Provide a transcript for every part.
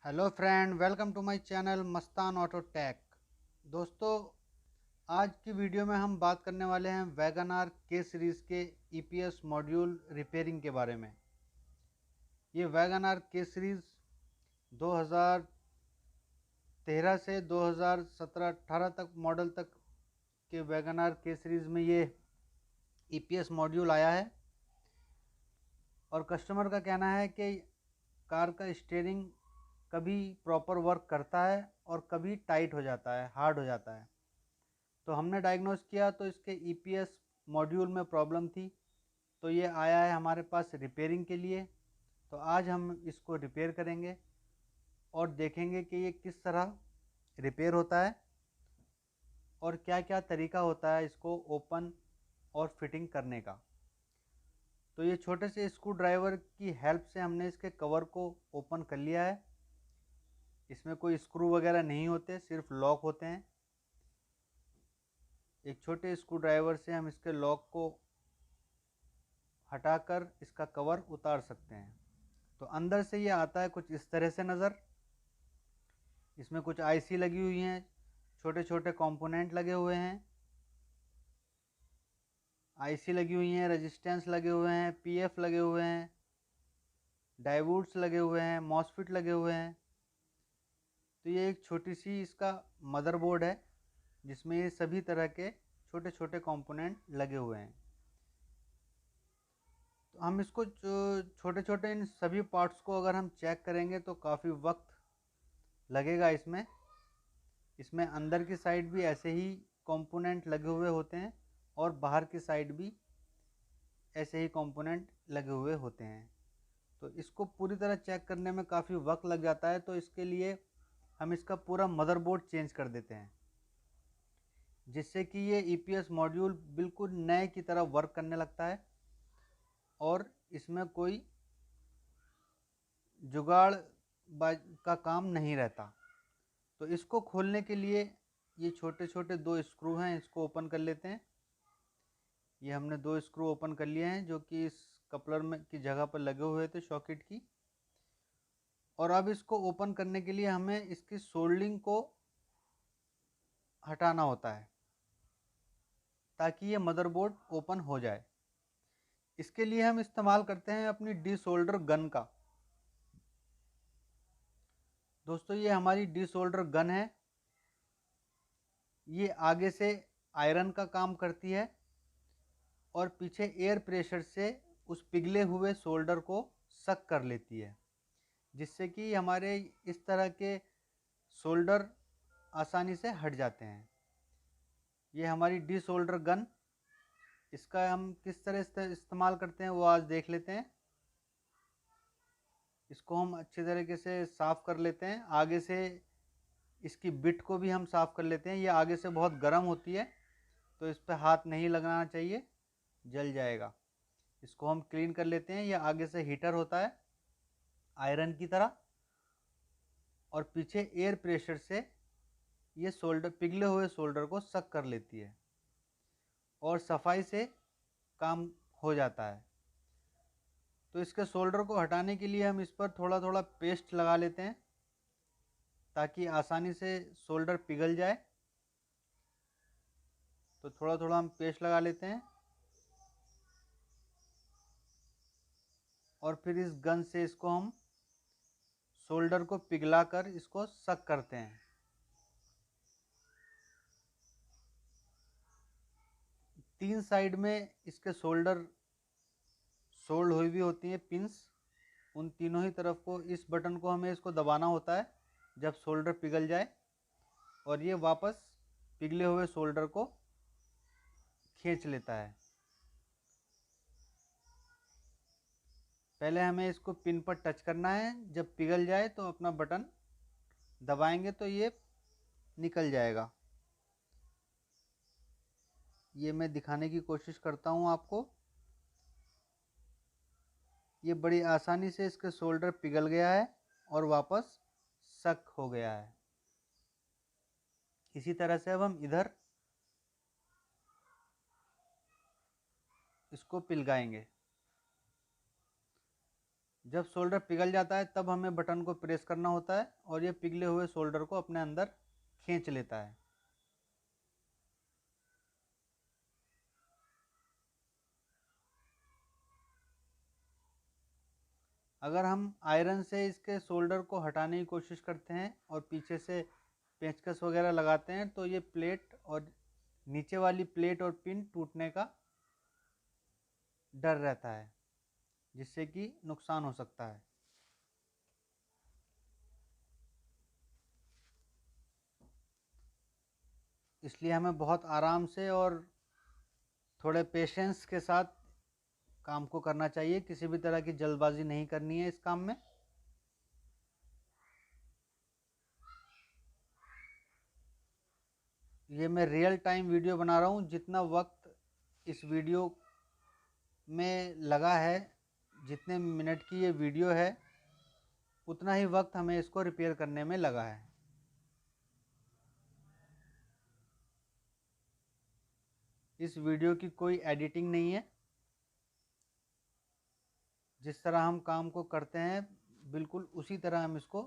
Hello friend, welcome to my channel Mastan auto tech. दोस्तों, आज की वीडियो में हम बात करने वाले हैं वैगन आर के सीरीज़ के ईपीएस मॉड्यूल रिपेयरिंग के बारे में। ये वैगन आर के सीरीज़ 2013 से 2017-18 तक मॉडल तक के वैगन आर के सीरीज़ में ये ईपीएस मॉड्यूल आया है। और कस्टमर का कहना है कि कार का स्टीयरिंग कभी प्रॉपर वर्क करता है और कभी टाइट हो जाता है, हार्ड हो जाता है। तो हमने डायग्नोस किया तो इसके ईपीएस मॉड्यूल में प्रॉब्लम थी, तो ये आया है हमारे पास रिपेयरिंग के लिए। तो आज हम इसको रिपेयर करेंगे और देखेंगे कि ये किस तरह रिपेयर होता है और क्या क्या तरीका होता है इसको ओपन और फिटिंग करने का। तो ये छोटे से स्क्रू ड्राइवर की हेल्प से हमने इसके कवर को ओपन कर लिया है। इसमें कोई स्क्रू वगैरह नहीं होते, सिर्फ लॉक होते हैं। एक छोटे स्क्रू ड्राइवर से हम इसके लॉक को हटाकर इसका कवर उतार सकते हैं। तो अंदर से ये आता है कुछ इस तरह से नज़र। इसमें कुछ आईसी लगी हुई हैं, छोटे छोटे कंपोनेंट लगे हुए हैं, आईसी लगी हुई हैं, रेजिस्टेंस लगे हुए हैं, पीएफ लगे हुए हैं, डायोड्स लगे हुए हैं, मॉसफेट लगे हुए हैं। तो ये एक छोटी सी इसका मदरबोर्ड है जिसमें ये सभी तरह के छोटे छोटे कंपोनेंट लगे हुए हैं। तो हम इसको छोटे छोटे इन सभी पार्ट्स को अगर हम चेक करेंगे तो काफ़ी वक्त लगेगा इसमें। इसमें अंदर की साइड भी ऐसे ही कंपोनेंट लगे हुए होते हैं और बाहर की साइड भी ऐसे ही कंपोनेंट लगे हुए होते हैं। तो इसको पूरी तरह चेक करने में काफ़ी वक्त लग जाता है, तो इसके लिए हम इसका पूरा मदरबोर्ड चेंज कर देते हैं, जिससे कि ये ईपीएस मॉड्यूल बिल्कुल नए की तरह वर्क करने लगता है और इसमें कोई जुगाड़ का काम नहीं रहता। तो इसको खोलने के लिए ये छोटे छोटे दो स्क्रू हैं, इसको ओपन कर लेते हैं। ये हमने दो स्क्रू ओपन कर लिए हैं जो कि इस कपलर में की जगह पर लगे हुए थे सॉकेट की। और अब इसको ओपन करने के लिए हमें इसकी सोल्डरिंग को हटाना होता है ताकि ये मदरबोर्ड ओपन हो जाए। इसके लिए हम इस्तेमाल करते हैं अपनी डी सोल्डर गन का। दोस्तों, ये हमारी डी सोल्डर गन है। ये आगे से आयरन का काम करती है और पीछे एयर प्रेशर से उस पिघले हुए सोल्डर को सक कर लेती है, जिससे कि हमारे इस तरह के सोल्डर आसानी से हट जाते हैं। ये हमारी डी सोल्डर गन, इसका हम किस तरह इस्तेमाल करते हैं वो आज देख लेते हैं। इसको हम अच्छे तरीके से साफ़ कर लेते हैं। आगे से इसकी बिट को भी हम साफ़ कर लेते हैं। ये आगे से बहुत गर्म होती है तो इस पर हाथ नहीं लगाना चाहिए, जल जाएगा। इसको हम क्लीन कर लेते हैं। ये आगे से हीटर होता है आयरन की तरह और पीछे एयर प्रेशर से ये सोल्डर पिघले हुए सोल्डर को सक कर लेती है और सफाई से काम हो जाता है। तो इसके सोल्डर को हटाने के लिए हम इस पर थोड़ा थोड़ा पेस्ट लगा लेते हैं ताकि आसानी से सोल्डर पिघल जाए। तो थोड़ा थोड़ा हम पेस्ट लगा लेते हैं और फिर इस गन से इसको हम सोल्डर को पिघला कर इसको सक करते हैं। तीन साइड में इसके सोल्डर सोल्ड हुई भी होती हैं पिंस। उन तीनों ही तरफ को इस बटन को हमें इसको दबाना होता है जब सोल्डर पिघल जाए और ये वापस पिघले हुए सोल्डर को खींच लेता है। पहले हमें इसको पिन पर टच करना है, जब पिघल जाए तो अपना बटन दबाएंगे तो ये निकल जाएगा। ये मैं दिखाने की कोशिश करता हूँ आपको। ये बड़ी आसानी से इसके शोल्डर पिघल गया है और वापस सक हो गया है। इसी तरह से अब हम इधर इसको पिघलाएंगे। जब सोल्डर पिघल जाता है तब हमें बटन को प्रेस करना होता है और ये पिघले हुए सोल्डर को अपने अंदर खींच लेता है। अगर हम आयरन से इसके सोल्डर को हटाने की कोशिश करते हैं और पीछे से पेंचकस वगैरह लगाते हैं तो ये प्लेट और नीचे वाली प्लेट और पिन टूटने का डर रहता है, जिससे कि नुकसान हो सकता है। इसलिए हमें बहुत आराम से और थोड़े पेशेंस के साथ काम को करना चाहिए, किसी भी तरह की जल्दबाजी नहीं करनी है इस काम में। ये मैं रियल टाइम वीडियो बना रहा हूँ, जितना वक्त इस वीडियो में लगा है, जितने मिनट की ये वीडियो है उतना ही वक्त हमें इसको रिपेयर करने में लगा है। इस वीडियो की कोई एडिटिंग नहीं है, जिस तरह हम काम को करते हैं बिल्कुल उसी तरह हम इसको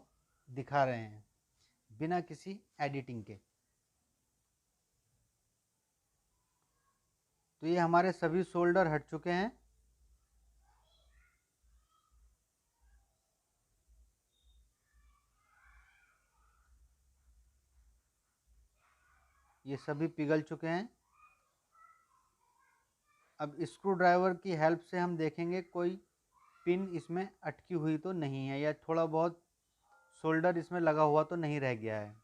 दिखा रहे हैं, बिना किसी एडिटिंग के। तो ये हमारे सभी सोल्डर हट चुके हैं। ये सभी पिघल चुके हैं। अब स्क्रू ड्राइवर की हेल्प से हम देखेंगे कोई पिन इसमें अटकी हुई तो नहीं है, या थोड़ा बहुत सोल्डर इसमें लगा हुआ तो नहीं रह गया है।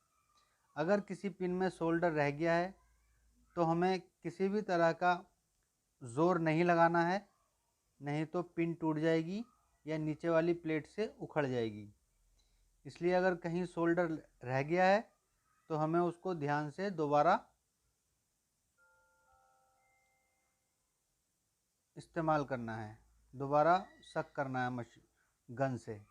अगर किसी पिन में सोल्डर रह गया है तो हमें किसी भी तरह का ज़ोर नहीं लगाना है, नहीं तो पिन टूट जाएगी या नीचे वाली प्लेट से उखड़ जाएगी। इसलिए अगर कहीं सोल्डर रह गया है तो हमें उसको ध्यान से दोबारा इस्तेमाल करना है, दोबारा सक करना है गन से।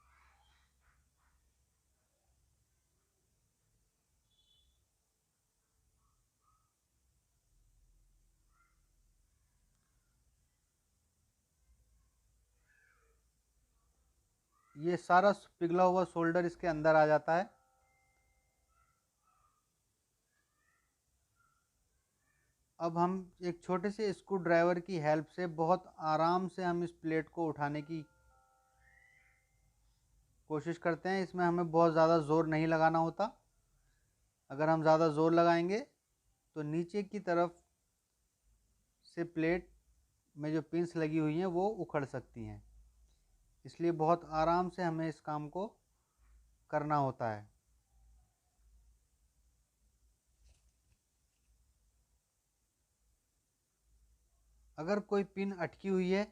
ये सारा पिघला हुआ सोल्डर इसके अंदर आ जाता है। अब हम एक छोटे से स्क्रू ड्राइवर की हेल्प से बहुत आराम से हम इस प्लेट को उठाने की कोशिश करते हैं। इसमें हमें बहुत ज़्यादा ज़ोर नहीं लगाना होता। अगर हम ज़्यादा ज़ोर लगाएंगे तो नीचे की तरफ से प्लेट में जो पिंस लगी हुई हैं वो उखड़ सकती हैं। इसलिए बहुत आराम से हमें इस काम को करना होता है। अगर कोई पिन अटकी हुई है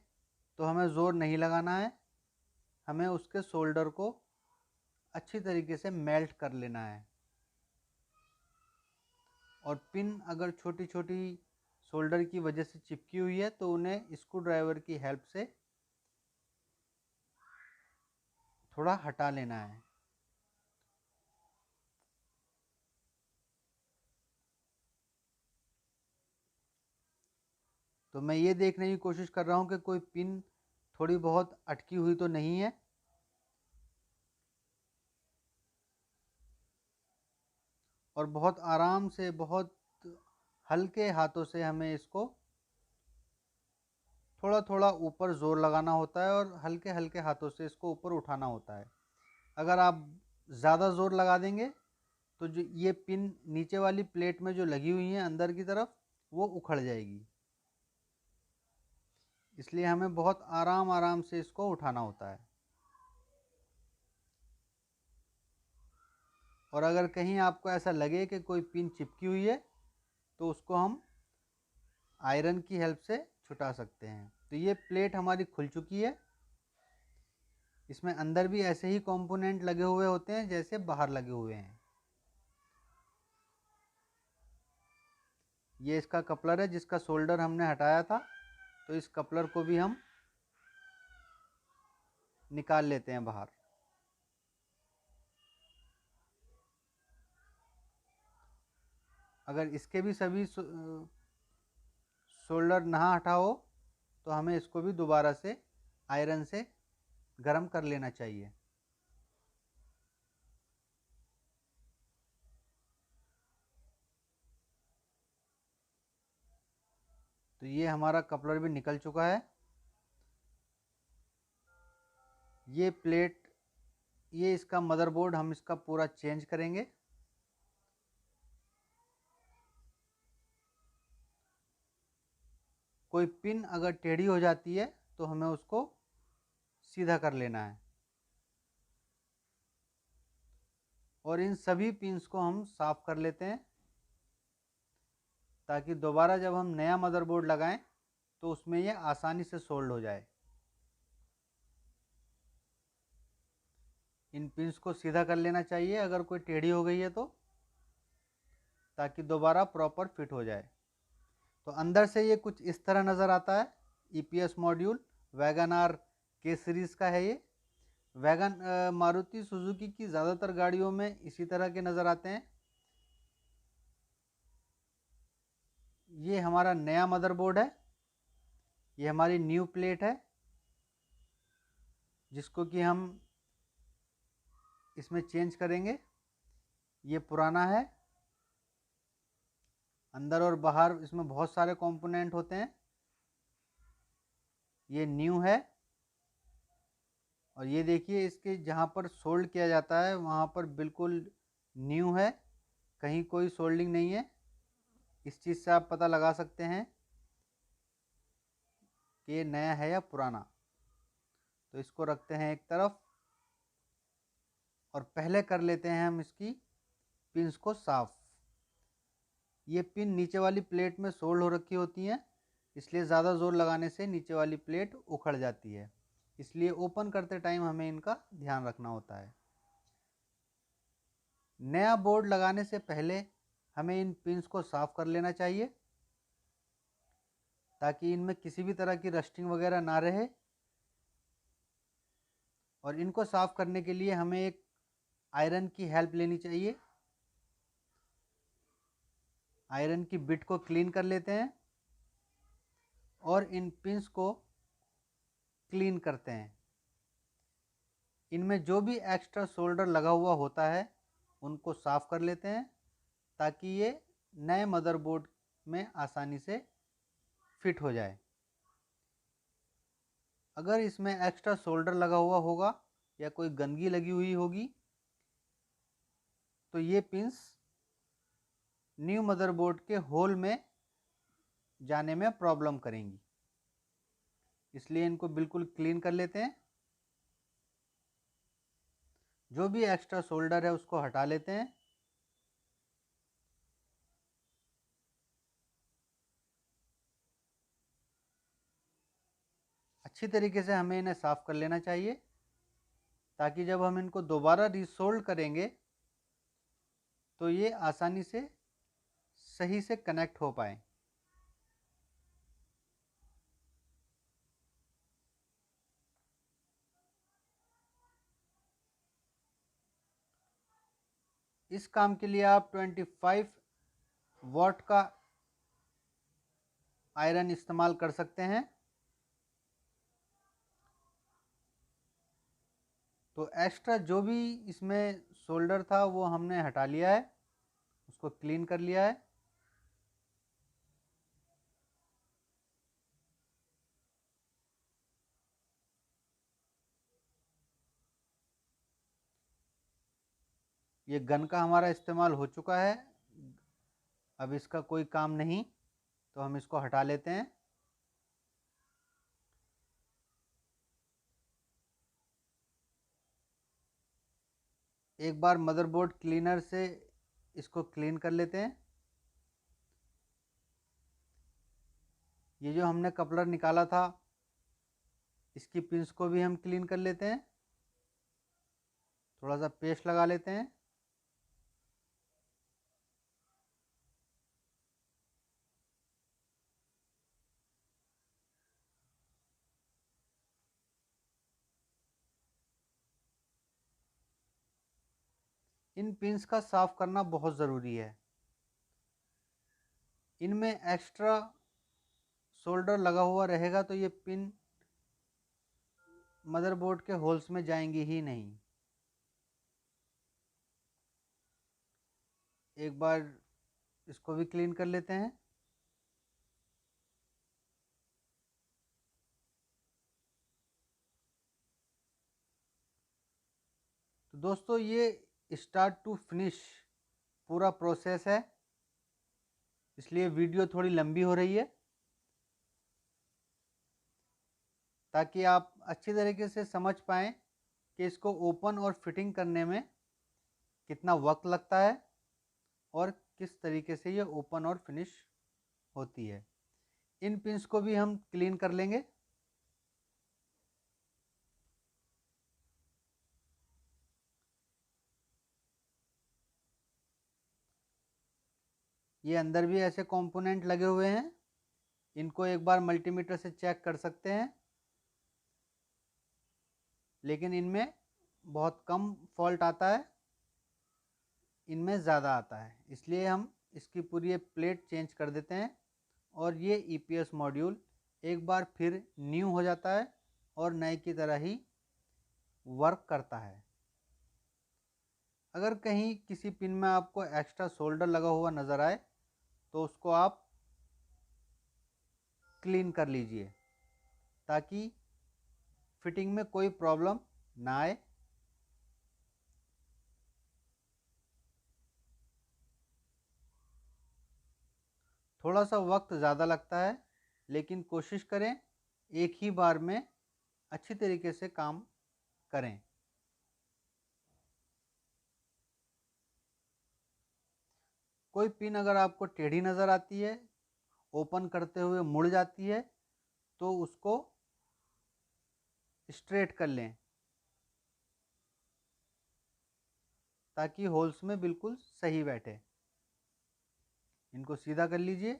तो हमें ज़ोर नहीं लगाना है, हमें उसके सोल्डर को अच्छी तरीके से मेल्ट कर लेना है। और पिन अगर छोटी छोटी सोल्डर की वजह से चिपकी हुई है तो उन्हें स्क्रू ड्राइवर की हेल्प से थोड़ा हटा लेना है। तो मैं ये देखने की कोशिश कर रहा हूँ कि कोई पिन थोड़ी बहुत अटकी हुई तो नहीं है। और बहुत आराम से, बहुत हल्के हाथों से हमें इसको थोड़ा थोड़ा ऊपर ज़ोर लगाना होता है और हल्के हल्के हाथों से इसको ऊपर उठाना होता है। अगर आप ज़्यादा ज़ोर लगा देंगे तो जो ये पिन नीचे वाली प्लेट में जो लगी हुई है अंदर की तरफ, वो उखड़ जाएगी। इसलिए हमें बहुत आराम आराम से इसको उठाना होता है। और अगर कहीं आपको ऐसा लगे कि कोई पिन चिपकी हुई है तो उसको हम आयरन की हेल्प से छुटा सकते हैं। तो ये प्लेट हमारी खुल चुकी है। इसमें अंदर भी ऐसे ही कंपोनेंट लगे हुए होते हैं जैसे बाहर लगे हुए हैं। ये इसका कपलर है जिसका सोल्डर हमने हटाया था, तो इस कपलर को भी हम निकाल लेते हैं बाहर। अगर इसके भी सभी सोल्डर ना हटा हो तो हमें इसको भी दोबारा से आयरन से गरम कर लेना चाहिए। तो ये हमारा कपलर भी निकल चुका है। ये प्लेट, ये इसका मदरबोर्ड हम इसका पूरा चेंज करेंगे। कोई पिन अगर टेढ़ी हो जाती है तो हमें उसको सीधा कर लेना है। और इन सभी पिंस को हम साफ कर लेते हैं, ताकि दोबारा जब हम नया मदरबोर्ड लगाएं तो उसमें ये आसानी से सोल्ड हो जाए। इन पिंस को सीधा कर लेना चाहिए अगर कोई टेढ़ी हो गई है तो, ताकि दोबारा प्रॉपर फिट हो जाए। तो अंदर से ये कुछ इस तरह नज़र आता है। ईपीएस मॉड्यूल वैगन आर के सीरीज़ का है ये। मारुति सुजुकी की ज़्यादातर गाड़ियों में इसी तरह के नज़र आते हैं। ये हमारा नया मदरबोर्ड है, ये हमारी न्यू प्लेट है, जिसको कि हम इसमें चेंज करेंगे। ये पुराना है, अंदर और बाहर इसमें बहुत सारे कंपोनेंट होते हैं। ये न्यू है, और ये देखिए इसके जहाँ पर सोल्ड किया जाता है वहाँ पर बिल्कुल न्यू है, कहीं कोई सोल्डिंग नहीं है। इस चीज़ से आप पता लगा सकते हैं कि ये नया है या पुराना। तो इसको रखते हैं एक तरफ, और पहले कर लेते हैं हम इसकी पिंस को साफ। ये पिन नीचे वाली प्लेट में सोल्ड हो रखी होती हैं, इसलिए ज़्यादा ज़ोर लगाने से नीचे वाली प्लेट उखड़ जाती है, इसलिए ओपन करते टाइम हमें इनका ध्यान रखना होता है। नया बोर्ड लगाने से पहले हमें इन पिंस को साफ कर लेना चाहिए, ताकि इनमें किसी भी तरह की रस्टिंग वगैरह ना रहे। और इनको साफ करने के लिए हमें एक आयरन की हेल्प लेनी चाहिए। आयरन की बिट को क्लीन कर लेते हैं और इन पिंस को क्लीन करते हैं। इनमें जो भी एक्स्ट्रा सोल्डर लगा हुआ होता है उनको साफ कर लेते हैं, ताकि ये नए मदरबोर्ड में आसानी से फिट हो जाए। अगर इसमें एक्स्ट्रा सोल्डर लगा हुआ होगा या कोई गंदगी लगी हुई होगी तो ये पिंस न्यू मदरबोर्ड के होल में जाने में प्रॉब्लम करेंगी, इसलिए इनको बिल्कुल क्लीन कर लेते हैं। जो भी एक्स्ट्रा सोल्डर है उसको हटा लेते हैं। अच्छी तरीके से हमें इन्हें साफ कर लेना चाहिए, ताकि जब हम इनको दोबारा रीसोल्ड करेंगे तो ये आसानी से सही से कनेक्ट हो पाए। इस काम के लिए आप 25 वॉट का आयरन इस्तेमाल कर सकते हैं। तो एक्स्ट्रा जो भी इसमें सोल्डर था वो हमने हटा लिया है, उसको क्लीन कर लिया है। ये गन का हमारा इस्तेमाल हो चुका है, अब इसका कोई काम नहीं, तो हम इसको हटा लेते हैं। एक बार मदरबोर्ड क्लीनर से इसको क्लीन कर लेते हैं। ये जो हमने कपलर निकाला था इसकी पिंस को भी हम क्लीन कर लेते हैं। थोड़ा सा पेस्ट लगा लेते हैं। इन पिंस का साफ करना बहुत ज़रूरी है। इनमें एक्स्ट्रा सोल्डर लगा हुआ रहेगा तो ये पिन मदरबोर्ड के होल्स में जाएंगी ही नहीं। एक बार इसको भी क्लीन कर लेते हैं। तो दोस्तों ये स्टार्ट टू फिनिश पूरा प्रोसेस है, इसलिए वीडियो थोड़ी लंबी हो रही है, ताकि आप अच्छी तरीके से समझ पाएँ कि इसको ओपन और फिटिंग करने में कितना वक्त लगता है और किस तरीके से ये ओपन और फिनिश होती है। इन पिंस को भी हम क्लीन कर लेंगे। ये अंदर भी ऐसे कंपोनेंट लगे हुए हैं, इनको एक बार मल्टीमीटर से चेक कर सकते हैं, लेकिन इनमें बहुत कम फॉल्ट आता है, इनमें ज़्यादा आता है, इसलिए हम इसकी पूरी प्लेट चेंज कर देते हैं और ये ईपीएस मॉड्यूल एक बार फिर न्यू हो जाता है और नए की तरह ही वर्क करता है। अगर कहीं किसी पिन में आपको एक्स्ट्रा सोल्डर लगा हुआ नज़र आए तो उसको आप क्लीन कर लीजिए, ताकि फिटिंग में कोई प्रॉब्लम ना आए। थोड़ा सा वक्त ज़्यादा लगता है, लेकिन कोशिश करें एक ही बार में अच्छी तरीके से काम करें। कोई पिन अगर आपको टेढ़ी नज़र आती है, ओपन करते हुए मुड़ जाती है, तो उसको स्ट्रेट कर लें, ताकि होल्स में बिल्कुल सही बैठे। इनको सीधा कर लीजिए।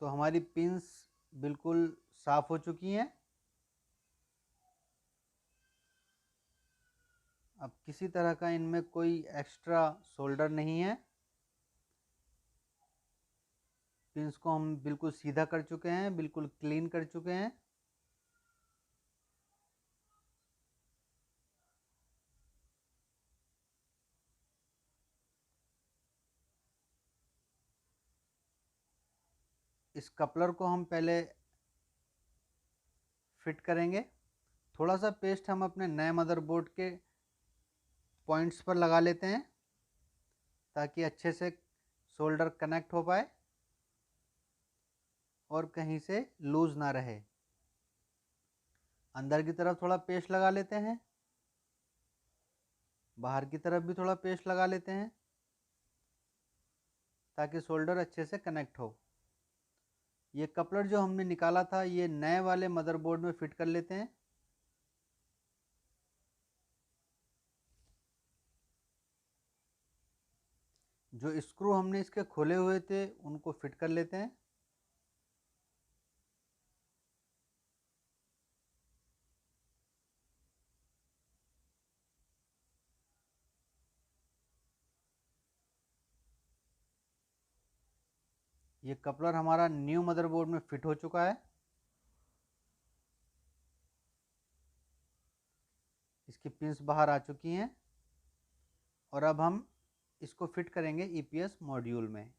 तो हमारी पिंस बिल्कुल साफ हो चुकी हैं। अब किसी तरह का इनमें कोई एक्स्ट्रा सोल्डर नहीं है। पिंस को हम बिल्कुल सीधा कर चुके हैं, बिल्कुल क्लीन कर चुके हैं। इस कपलर को हम पहले फिट करेंगे। थोड़ा सा पेस्ट हम अपने नए मदरबोर्ड के पॉइंट्स पर लगा लेते हैं, ताकि अच्छे से शोल्डर कनेक्ट हो पाए और कहीं से लूज ना रहे। अंदर की तरफ थोड़ा पेस्ट लगा लेते हैं, बाहर की तरफ भी थोड़ा पेस्ट लगा लेते हैं, ताकि शोल्डर अच्छे से कनेक्ट हो। ये कपलर जो हमने निकाला था, ये नए वाले मदरबोर्ड में फिट कर लेते हैं। जो स्क्रू हमने इसके खोले हुए थे उनको फिट कर लेते हैं। ये कपलर हमारा न्यू मदरबोर्ड में फिट हो चुका है। इसकी पिंस बाहर आ चुकी हैं और अब हम इसको फिट करेंगे ईपीएस मॉड्यूल में।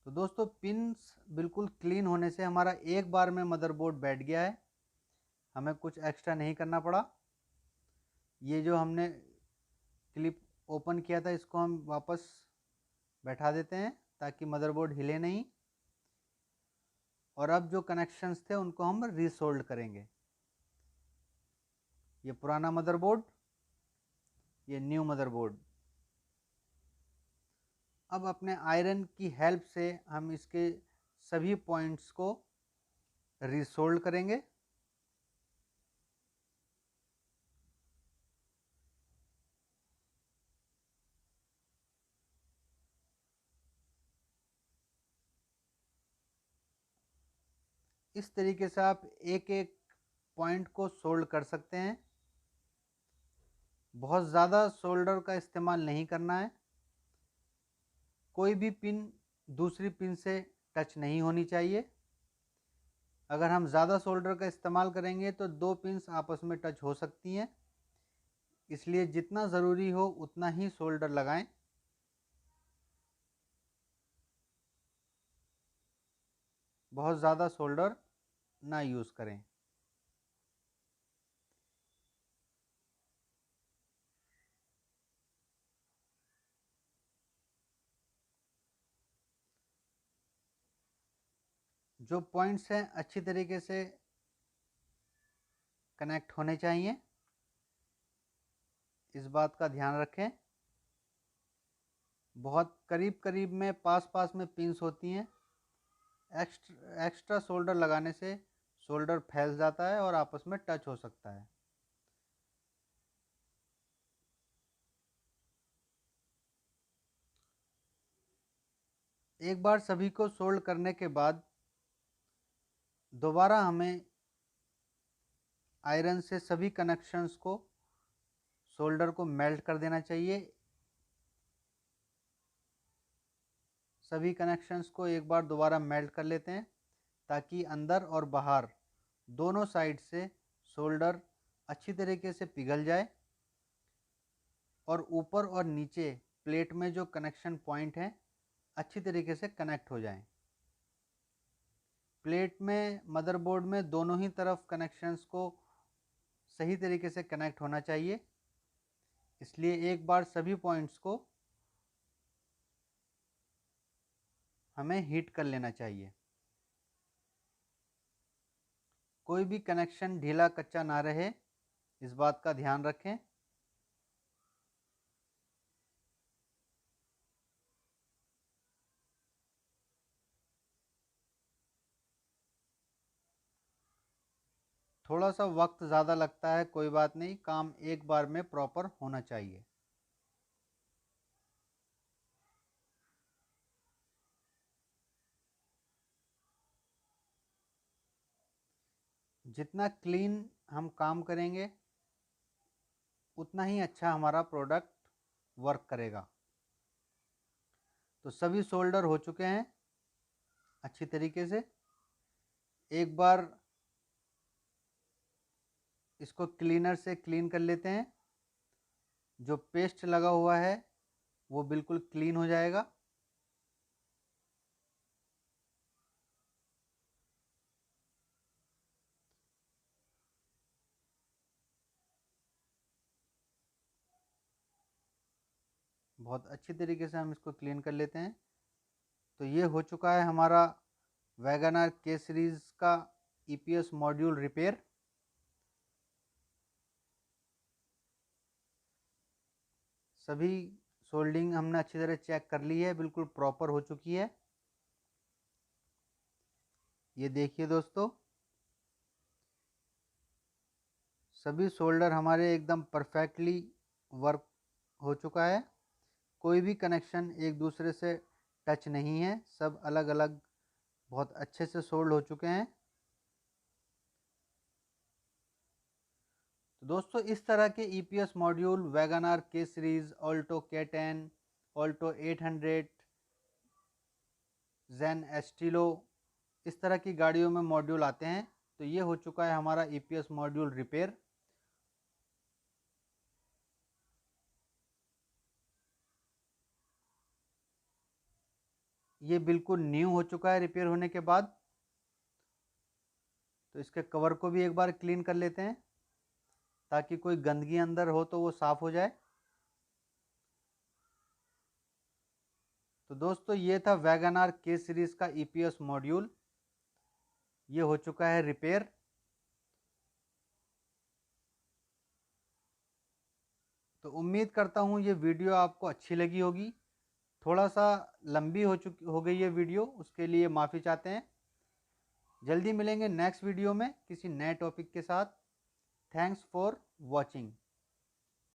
तो दोस्तों पिंस बिल्कुल क्लीन होने से हमारा एक बार में मदरबोर्ड बैठ गया है, हमें कुछ एक्स्ट्रा नहीं करना पड़ा। ये जो हमने क्लिप ओपन किया था, इसको हम वापस बैठा देते हैं, ताकि मदरबोर्ड हिले नहीं। और अब जो कनेक्शंस थे उनको हम रीसोल्ड करेंगे। ये पुराना मदरबोर्ड, ये न्यू मदरबोर्ड। अब अपने आयरन की हेल्प से हम इसके सभी पॉइंट्स को रीसोल्ड करेंगे। इस तरीके से आप एक एक पॉइंट को सोल्ड कर सकते हैं। बहुत ज़्यादा सोल्डर का इस्तेमाल नहीं करना है। कोई भी पिन दूसरी पिन से टच नहीं होनी चाहिए। अगर हम ज़्यादा सोल्डर का इस्तेमाल करेंगे तो दो पिन्स आपस में टच हो सकती हैं, इसलिए जितना ज़रूरी हो उतना ही सोल्डर लगाएं। बहुत ज़्यादा सोल्डर ना यूज़ करें। जो पॉइंट्स हैं अच्छी तरीके से कनेक्ट होने चाहिए, इस बात का ध्यान रखें। बहुत करीब करीब में पास पास में पिंस होती हैं, एक्स्ट्रा सोल्डर लगाने से सोल्डर फैल जाता है और आपस में टच हो सकता है। एक बार सभी को सोल्ड करने के बाद दोबारा हमें आयरन से सभी कनेक्शंस को सोल्डर को मेल्ट कर देना चाहिए। सभी कनेक्शंस को एक बार दोबारा मेल्ट कर लेते हैं ताकि अंदर और बाहर दोनों साइड से सोल्डर अच्छी तरीके से पिघल जाए और ऊपर और नीचे प्लेट में जो कनेक्शन पॉइंट हैं अच्छी तरीके से कनेक्ट हो जाएं। प्लेट में मदरबोर्ड में दोनों ही तरफ कनेक्शंस को सही तरीके से कनेक्ट होना चाहिए, इसलिए एक बार सभी पॉइंट्स को हमें हीट कर लेना चाहिए। कोई भी कनेक्शन ढीला कच्चा ना रहे, इस बात का ध्यान रखें। थोड़ा सा वक्त ज़्यादा लगता है, कोई बात नहीं, काम एक बार में प्रॉपर होना चाहिए। जितना क्लीन हम काम करेंगे उतना ही अच्छा हमारा प्रोडक्ट वर्क करेगा। तो सभी सोल्डर हो चुके हैं अच्छी तरीके से। एक बार इसको क्लीनर से क्लीन कर लेते हैं, जो पेस्ट लगा हुआ है वो बिल्कुल क्लीन हो जाएगा। बहुत अच्छी तरीके से हम इसको क्लीन कर लेते हैं। तो ये हो चुका है हमारा वैगन आर के सीरीज़ का ईपीएस मॉड्यूल रिपेयर। सभी सोल्डिंग हमने अच्छी तरह चेक कर ली है, बिल्कुल प्रॉपर हो चुकी है। ये देखिए दोस्तों, सभी सोल्डर हमारे एकदम परफेक्टली वर्क हो चुका है। कोई भी कनेक्शन एक दूसरे से टच नहीं है, सब अलग अलग बहुत अच्छे से सोल्ड हो चुके हैं। तो दोस्तों, इस तरह के ईपीएस मॉड्यूल वैगन आर के सीरीज़, ऑल्टो K10, ऑल्टो 800, जेन एस्टिलो, इस तरह की गाड़ियों में मॉड्यूल आते हैं। तो ये हो चुका है हमारा ईपीएस मॉड्यूल रिपेयर। ये बिल्कुल न्यू हो चुका है रिपेयर होने के बाद। तो इसके कवर को भी एक बार क्लीन कर लेते हैं ताकि कोई गंदगी अंदर हो तो वो साफ़ हो जाए। तो दोस्तों, ये था वैगन आर के सीरीज़ का ईपीएस मॉड्यूल, ये हो चुका है रिपेयर। तो उम्मीद करता हूँ ये वीडियो आपको अच्छी लगी होगी। थोड़ा सा लंबी हो गई है वीडियो, उसके लिए माफ़ी चाहते हैं। जल्दी मिलेंगे नेक्स्ट वीडियो में किसी नए टॉपिक के साथ। Thanks for watching.